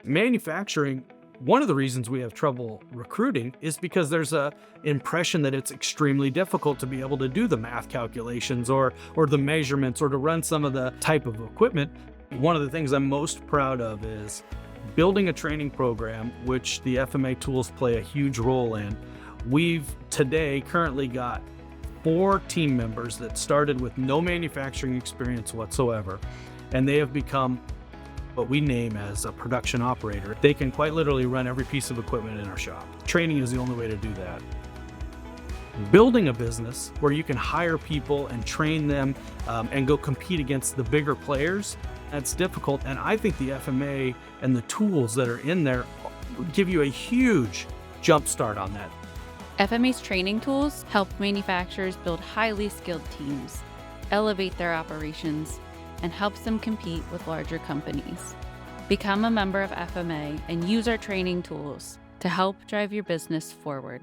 Manufacturing, one of the reasons we have trouble recruiting is because there's a impression that it's extremely difficult to be able to do the math calculations or the measurements or to run some of the type of equipment. One of the things I'm most proud of is building a training program, which the FMA tools play a huge role in. We've today currently got 4 team members that started with no manufacturing experience whatsoever, and they have become what we name as a production operator. They can quite literally run every piece of equipment in our shop. Training is the only way to do that. Building a business where you can hire people and train them and go compete against the bigger players, that's difficult. And I think the FMA and the tools that are in there give you a huge jump start on that. FMA's training tools help manufacturers build highly skilled teams, elevate their operations, and helps them compete with larger companies. Become a member of FMA and use our training tools to help drive your business forward.